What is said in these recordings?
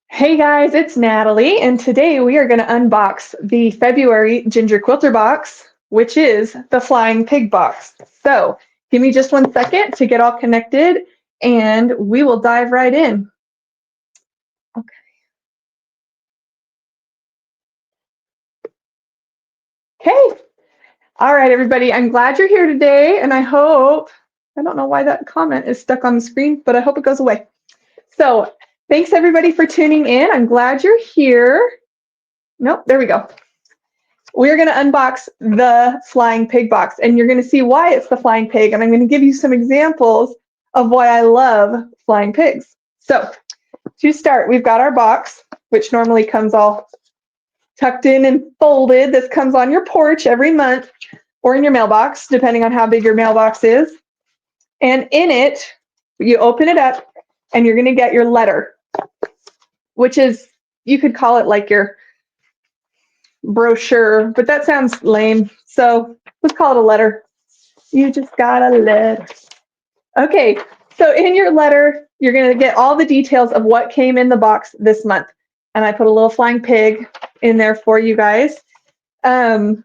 Hey guys, it's Natalie, and today we are going to unbox the February Ginger Quilter Box, which is the Flying Pig Box. So give me just 1 second to get all connected, and we will dive right in. Okay. All right, everybody, I'm glad you're here today, and I don't know why that comment is stuck on the screen, but I hope it goes away. So thanks everybody for tuning in. I'm glad you're here. Nope, there we go. We're going to unbox the Flying Pig Box, and you're going to see why it's the Flying Pig, and I'm going to give you some examples of why I love flying pigs. So to start, we've got our box, which normally comes all tucked in and folded. This comes on your porch every month or in your mailbox, depending on how big your mailbox is. And in it, you open it up, and you're going to get your letter, which is, you could call it like your brochure, but that sounds lame. So let's call it a letter. You just got a letter. Okay, so in your letter, you're going to get all the details of what came in the box this month. And I put a little flying pig in there for you guys. And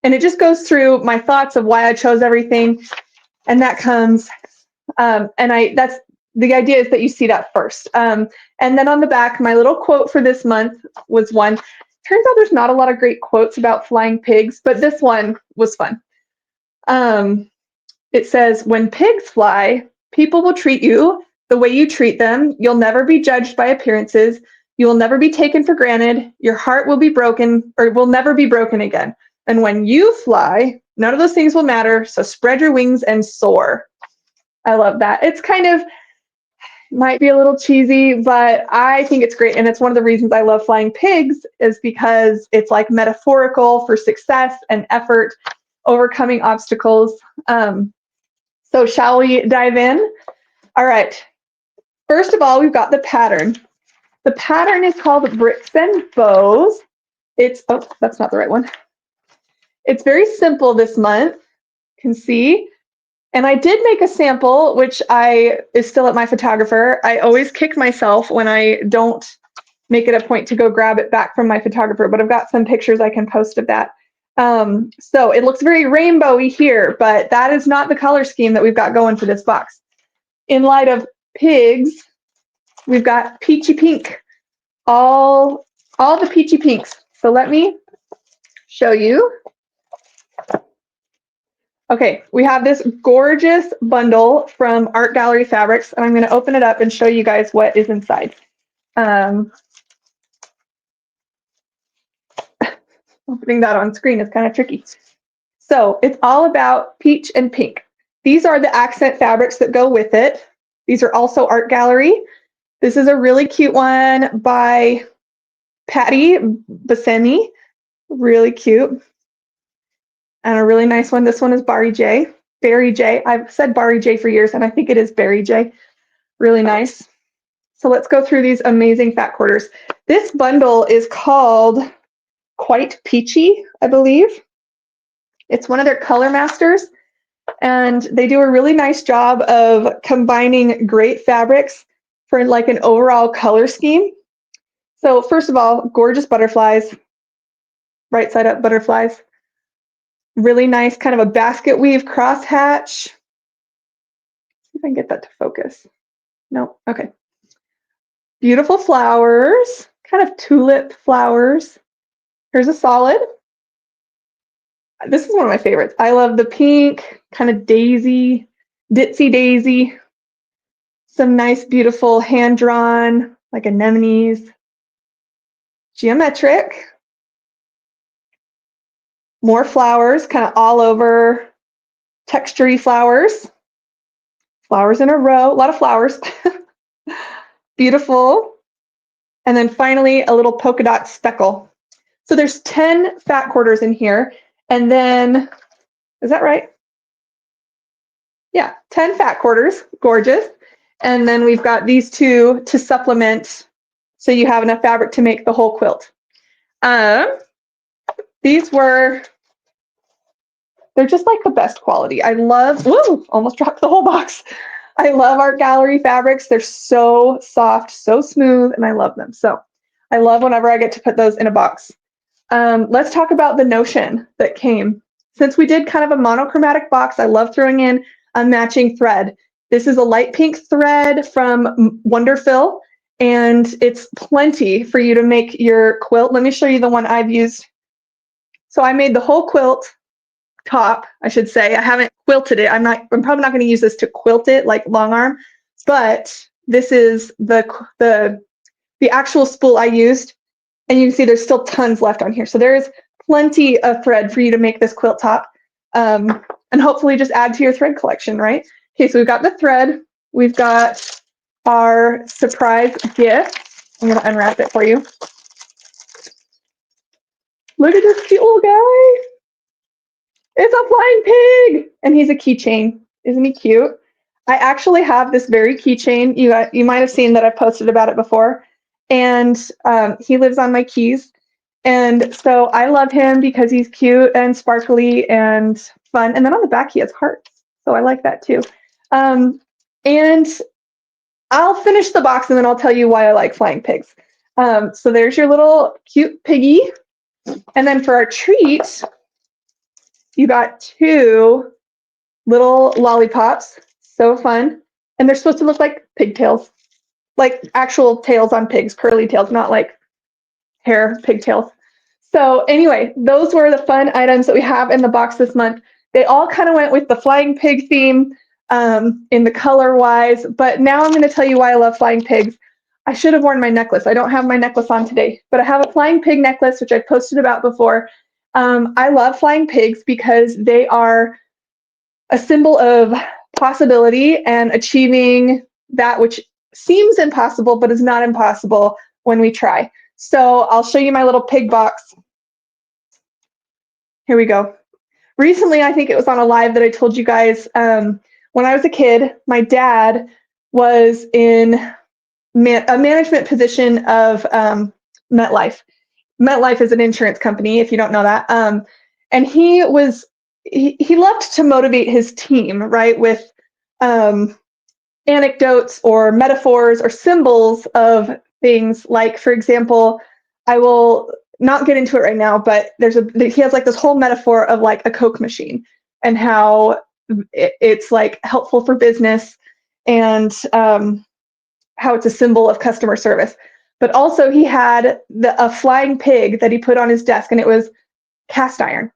it just goes through my thoughts of why I chose everything. And that comes, that's the idea is that you see that first. And then on the back, my little quote for this month was one. Turns out there's not a lot of great quotes about flying pigs, but this one was fun. It says, "When pigs fly, people will treat you the way you treat them. You'll never be judged by appearances. You will never be taken for granted. Your heart will be broken or will never be broken again. And when you fly, none of those things will matter. So spread your wings and soar." I love that. It's kind of, might be a little cheesy, but I think it's great. And it's one of the reasons I love flying pigs is because it's like metaphorical for success and effort, overcoming obstacles. So shall we dive in? All right. First of all, we've got the pattern. The pattern is called Bricks Bows. Oh, that's not the right one. It's very simple this month, you can see. And I did make a sample, which is still at my photographer. I always kick myself when I don't make it a point to go grab it back from my photographer, but I've got some pictures I can post of that. So it looks very rainbowy here, but that is not the color scheme that we've got going for this box. In light of pigs, we've got peachy pink, all the peachy pinks. So let me show you. Okay, we have this gorgeous bundle from Art Gallery Fabrics, and I'm going to open it up and show you guys what is inside. Opening that on screen is kind of tricky. So it's all about peach and pink. These are the accent fabrics that go with it. These are also Art Gallery. This is a really cute one by Patty Basseni. Really cute. And a really nice one. This one is Barry J. Barry J. I've said Barry J for years, and I think it is Barry J. Really nice. So let's go through these amazing fat quarters. This bundle is called Quite Peachy, I believe. It's one of their color masters, and they do a really nice job of combining great fabrics for like an overall color scheme. So first of all, gorgeous butterflies, right side up butterflies. Really nice kind of a basket weave crosshatch. See if I can get that to focus. No, okay. Beautiful flowers, kind of tulip flowers. Here's a solid. This is one of my favorites. I love the pink, kind of daisy, ditzy daisy. Some nice, beautiful hand-drawn, like anemones. Geometric. More flowers, kind of all over, textury flowers. Flowers in a row, a lot of flowers. Beautiful. And then finally, a little polka dot speckle. So there's 10 fat quarters in here. And then, is that right? Yeah, 10 fat quarters, gorgeous. And then we've got these two to supplement so you have enough fabric to make the whole quilt. They're just like the best quality. I love, woo, almost dropped the whole box. I love art gallery fabrics. They're so soft, so smooth, and I love them. So I love whenever I get to put those in a box. Let's talk about the notion that came. Since we did kind of a monochromatic box, I love throwing in a matching thread. This is a light pink thread from Wonderfil, and it's plenty for you to make your quilt. Let me show you the one I've used. So I made the whole quilt top, I should say. I haven't quilted it. I'm probably not going to use this to quilt it like long arm, but this is the actual spool I used, and you can see there's still tons left on here. So there is plenty of thread for you to make this quilt top, and hopefully just add to your thread collection, right? Okay, so we've got the thread. We've got our surprise gift. I'm going to unwrap it for you. Look at this cute little guy. It's a flying pig, and he's a keychain. Isn't he cute? I actually have this very keychain. You might have seen that I've posted about it before, and he lives on my keys. And so I love him because he's cute and sparkly and fun. And then on the back, he has hearts. So I like that too. And I'll finish the box and then I'll tell you why I like flying pigs. So there's your little cute piggy. And then for our treat, you got two little lollipops. So fun. And they're supposed to look like pigtails, like actual tails on pigs, curly tails, not like hair pigtails. So anyway, those were the fun items that we have in the box this month. They all kind of went with the flying pig theme in the color wise, but now I'm going to tell you why I love flying pigs. I should have worn my necklace. I don't have my necklace on today, but I have a flying pig necklace, which I posted about before. I love flying pigs because they are a symbol of possibility and achieving that which seems impossible, but is not impossible when we try. So I'll show you my little pig box. Here we go. Recently, I think it was on a live that I told you guys, when I was a kid, my dad was in a management position of MetLife. MetLife is an insurance company, if you don't know that. And he loved to motivate his team, right, with anecdotes or metaphors or symbols of things. Like, for example, I will not get into it right now, but he has like this whole metaphor of like a Coke machine and how it's like helpful for business and how it's a symbol of customer service. But also he had a flying pig that he put on his desk, and it was cast iron.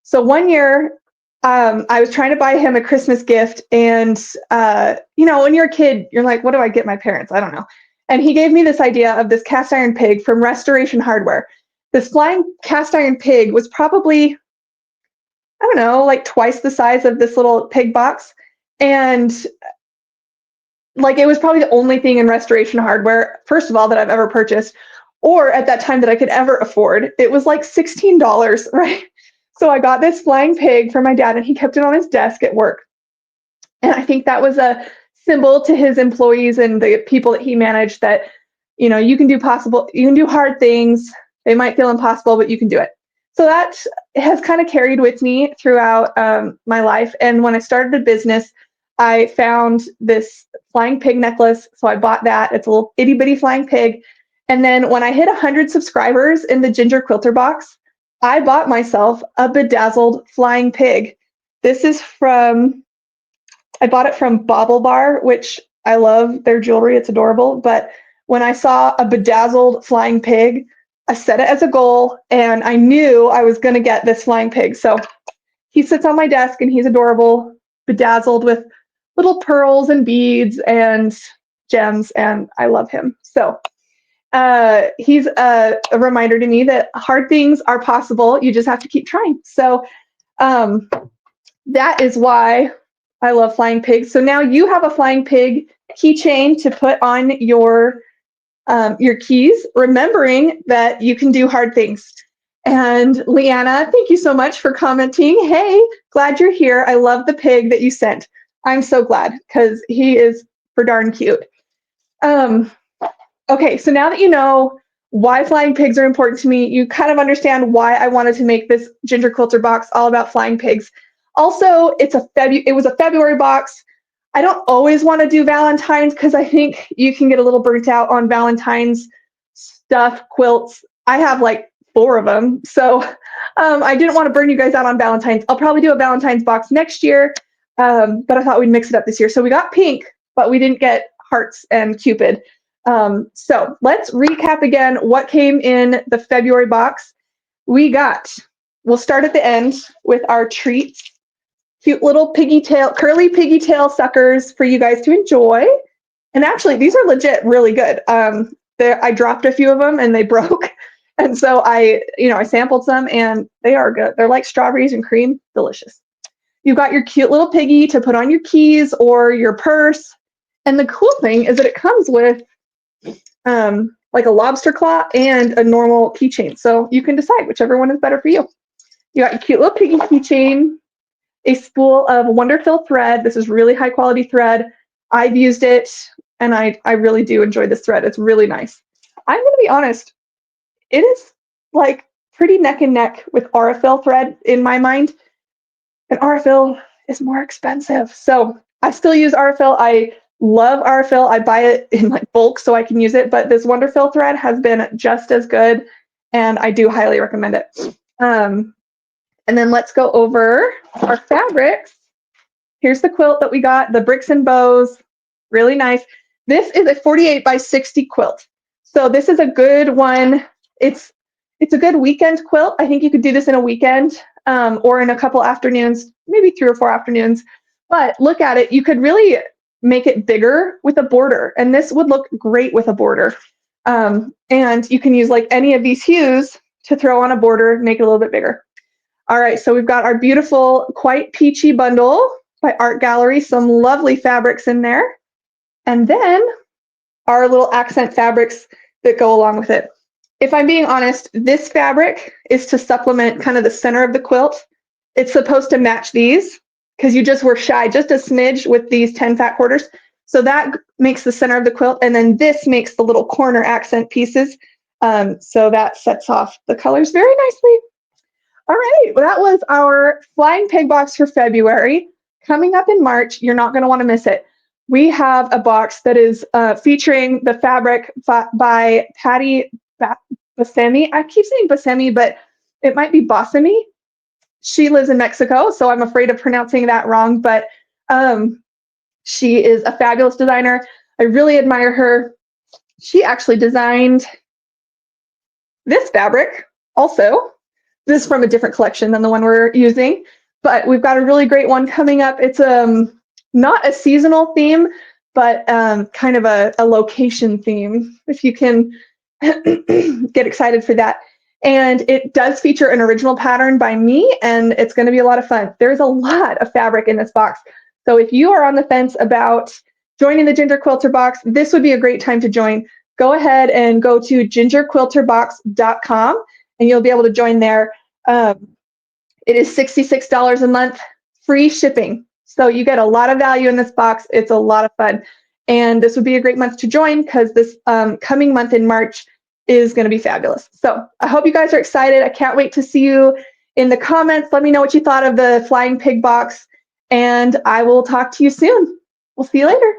So one year I was trying to buy him a Christmas gift, and when you're a kid, you're like, what do I get my parents? I don't know. And he gave me this idea of this cast iron pig from Restoration Hardware. This flying cast iron pig was probably, I don't know, like twice the size of this little pig box. And like, it was probably the only thing in Restoration Hardware, first of all, that I've ever purchased, or at that time that I could ever afford. It was like $16, right? So I got this flying pig for my dad, and he kept it on his desk at work. And I think that was a symbol to his employees and the people that he managed that, you can do hard things. They might feel impossible, but you can do it. So that has kind of carried with me throughout my life. And when I started a business, I found this flying pig necklace. So I bought that. It's a little itty bitty flying pig. And then when I hit 100 subscribers in the Ginger Quilter Box, I bought myself a Bedazzled Flying Pig. I bought it from Bauble Bar, which I love their jewelry. It's adorable. But when I saw a Bedazzled Flying Pig, I set it as a goal, and I knew I was going to get this flying pig. So he sits on my desk, and he's adorable, bedazzled with little pearls and beads and gems, and I love him. So he's a reminder to me that hard things are possible. You just have to keep trying. So that is why I love flying pigs. So now you have a flying pig keychain to put on your keys, remembering that you can do hard things. And Leanna, thank you so much for commenting. Hey, glad you're here. I love the pig that you sent. I'm so glad because he is for darn cute. Okay, so now that you know why flying pigs are important to me, you kind of understand why I wanted to make this Ginger Quilter box all about flying pigs. Also, it was a February box. I don't always want to do Valentine's because I think you can get a little burnt out on Valentine's stuff, quilts. I have like 4 of them. So I didn't want to burn you guys out on Valentine's. I'll probably do a Valentine's box next year, but I thought we'd mix it up this year. So we got pink, but we didn't get hearts and Cupid. So let's recap again what came in the February box. We'll start at the end with our treats. Cute little piggy tail, curly piggy tail suckers for you guys to enjoy. And actually, these are legit really good. I dropped a few of them and they broke. And so I sampled some and they are good. They're like strawberries and cream, delicious. You've got your cute little piggy to put on your keys or your purse. And the cool thing is that it comes with like a lobster claw and a normal keychain. So you can decide whichever one is better for you. You got your cute little piggy keychain, a spool of Wonderfil thread. This is really high quality thread. I've used it and I really do enjoy this thread. It's really nice. I'm going to be honest, it is like pretty neck and neck with Aurifil thread in my mind. And Aurifil is more expensive. So I still use Aurifil. I love Aurifil. I buy it in like bulk so I can use it, but this Wonderfil thread has been just as good and I do highly recommend it. And then let's go over our fabrics. Here's the quilt that we got, the Bricks and Bows, really nice. This is a 48 by 60 quilt. So this is a good one. It's a good weekend quilt. I think you could do this in a weekend or in a couple afternoons, maybe 3 or 4 afternoons. But look at it. You could really make it bigger with a border. And this would look great with a border. And you can use like any of these hues to throw on a border, make it a little bit bigger. All right, so we've got our beautiful Quite Peachy bundle by Art Gallery, some lovely fabrics in there. And then our little accent fabrics that go along with it. If I'm being honest, this fabric is to supplement kind of the center of the quilt. It's supposed to match these because you just were shy just a smidge with these 10 fat quarters. So that makes the center of the quilt. And then this makes the little corner accent pieces. So that sets off the colors very nicely. All right, well, that was our Flying Pig box for February. Coming up in March, you're not going to want to miss it. We have a box that is featuring the fabric by Patty Bassemi. I keep saying Bassemi, but it might be Bassemi. She lives in Mexico, so I'm afraid of pronouncing that wrong, but she is a fabulous designer. I really admire her. She actually designed this fabric also. This is from a different collection than the one we're using, but we've got a really great one coming up. It's not a seasonal theme, but kind of a location theme, if you can get excited for that. And it does feature an original pattern by me, and it's going to be a lot of fun. There's a lot of fabric in this box. So if you are on the fence about joining the Ginger Quilter Box, this would be a great time to join. Go ahead and go to gingerquilterbox.com. and you'll be able to join there. It is $66 a month, free shipping. So you get a lot of value in this box. It's a lot of fun. And this would be a great month to join because this coming month in March is going to be fabulous. So I hope you guys are excited. I can't wait to see you in the comments. Let me know what you thought of the Flying Pig box, and I will talk to you soon. We'll see you later.